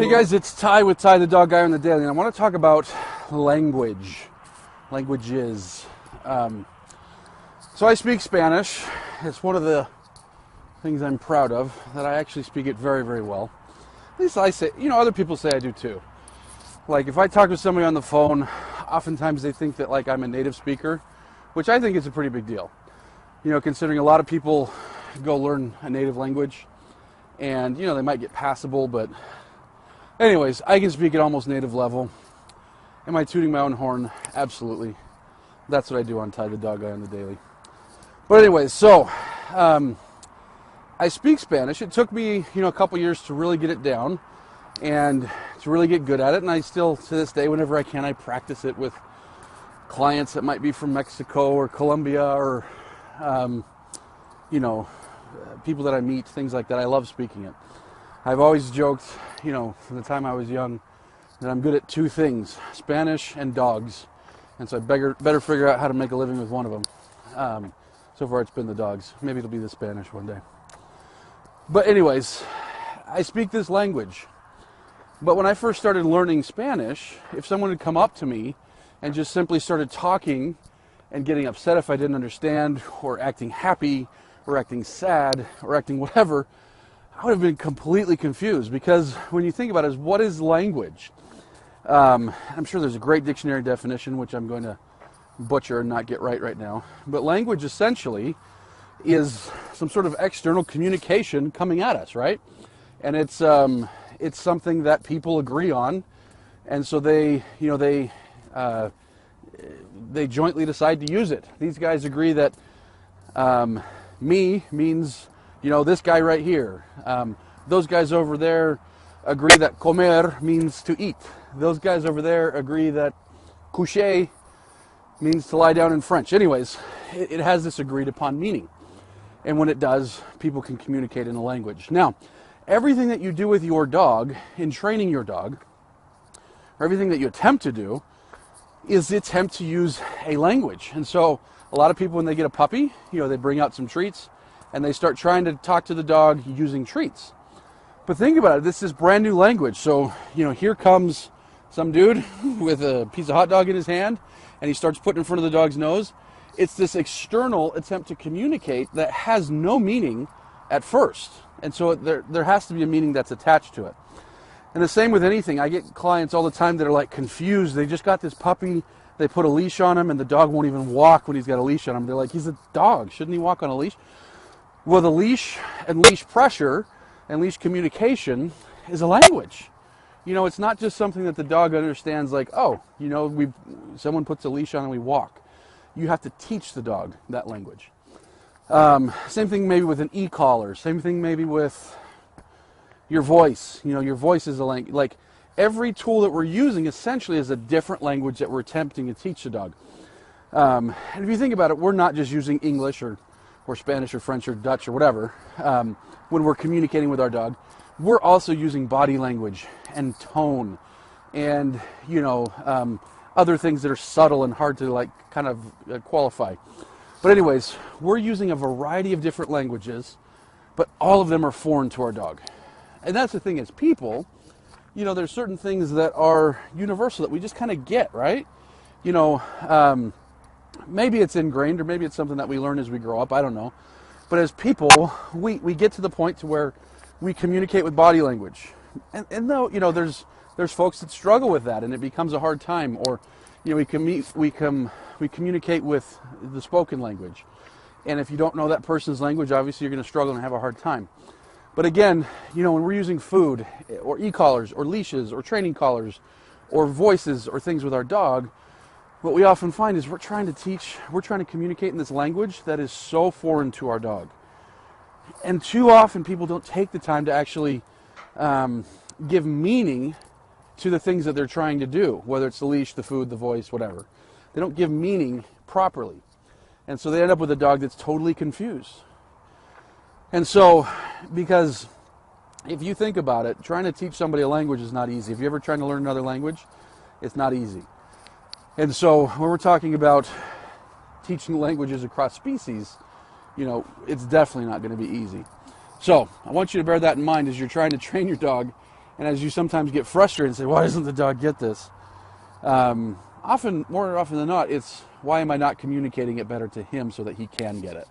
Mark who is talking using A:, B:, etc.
A: Hey guys, it's Ty with Ty the Dog Guy on the Daily, and I want to talk about languages. So I speak Spanish. It's one of the things I'm proud of, that I actually speak it very, very well. At least I say, other people say I do too. Like if I talk to somebody on the phone, oftentimes they think that like I'm a native speaker, which I think is a pretty big deal. Considering a lot of people go learn a native language, and they might get passable, but anyways, I can speak at almost native level. Am I tooting my own horn? Absolutely. That's what I do on Ty the Dog Guy on the Daily. But anyways, so I speak Spanish. It took me, a couple years to really get it down and to really get good at it. And I still, to this day, whenever I can, I practice it with clients that might be from Mexico or Colombia or, people that I meet, things like that. I love speaking it. I've always joked, from the time I was young, that I'm good at two things, Spanish and dogs. And so I better figure out how to make a living with one of them. So far it's been the dogs. Maybe it'll be the Spanish one day. But anyways, I speak this language. But when I first started learning Spanish, if someone had come up to me and just simply started talking and getting upset if I didn't understand, or acting happy, or acting sad, or acting whatever, I would have been completely confused, because when you think about it, what is language? I'm sure there's a great dictionary definition, which I'm going to butcher and not get right now. But language essentially is some sort of external communication coming at us, right? And it's something that people agree on, and so they jointly decide to use it. These guys agree that me means this guy right here. Those guys over there agree that comer means to eat. Those guys over there agree that coucher means to lie down in French. Anyways, it has this agreed upon meaning. And when it does, people can communicate in a language. Now, everything that you do with your dog in training your dog, or everything that you attempt to do, is the attempt to use a language. And so a lot of people, when they get a puppy, they bring out some treats and they start trying to talk to the dog using treats. But think about it, this is brand new language. So, here comes some dude with a piece of hot dog in his hand, and he starts putting it in front of the dog's nose. It's this external attempt to communicate that has no meaning at first. And so there has to be a meaning that's attached to it. And the same with anything. I get clients all the time that are like confused. They just got this puppy, they put a leash on him, and the dog won't even walk when he's got a leash on him. They're like, he's a dog, shouldn't he walk on a leash? Well, the leash and leash pressure and leash communication is a language. It's not just something that the dog understands like, someone puts a leash on and we walk. You have to teach the dog that language. Same thing maybe with an e-collar. Same thing maybe with your voice. Your voice is a language. Like every tool that we're using essentially is a different language that we're attempting to teach the dog. And if you think about it, we're not just using English or Spanish or French or Dutch or whatever when we're communicating with our dog. We're also using body language and tone and, other things that are subtle and hard to qualify. But anyways, we're using a variety of different languages, but all of them are foreign to our dog. And that's the thing, as people, there's certain things that are universal that we just kind of get, right? Maybe it's ingrained, or maybe it's something that we learn as we grow up, I don't know. But as people, we get to the point to where we communicate with body language. And though, there's folks that struggle with that and it becomes a hard time, or, we communicate with the spoken language. And if you don't know that person's language, obviously you're going to struggle and have a hard time. But again, when we're using food or e-collars or leashes or training collars or voices or things with our dog, what we often find is we're trying to communicate in this language that is so foreign to our dog. And too often people don't take the time to actually give meaning to the things that they're trying to do, whether it's the leash, the food, the voice, whatever. They don't give meaning properly. And so they end up with a dog that's totally confused. And so, because if you think about it, trying to teach somebody a language is not easy. If you're ever trying to learn another language, it's not easy. And so when we're talking about teaching languages across species, it's definitely not going to be easy. So I want you to bear that in mind as you're trying to train your dog And as you sometimes get frustrated and say, why doesn't the dog get this? More often than not, it's why am I not communicating it better to him so that he can get it?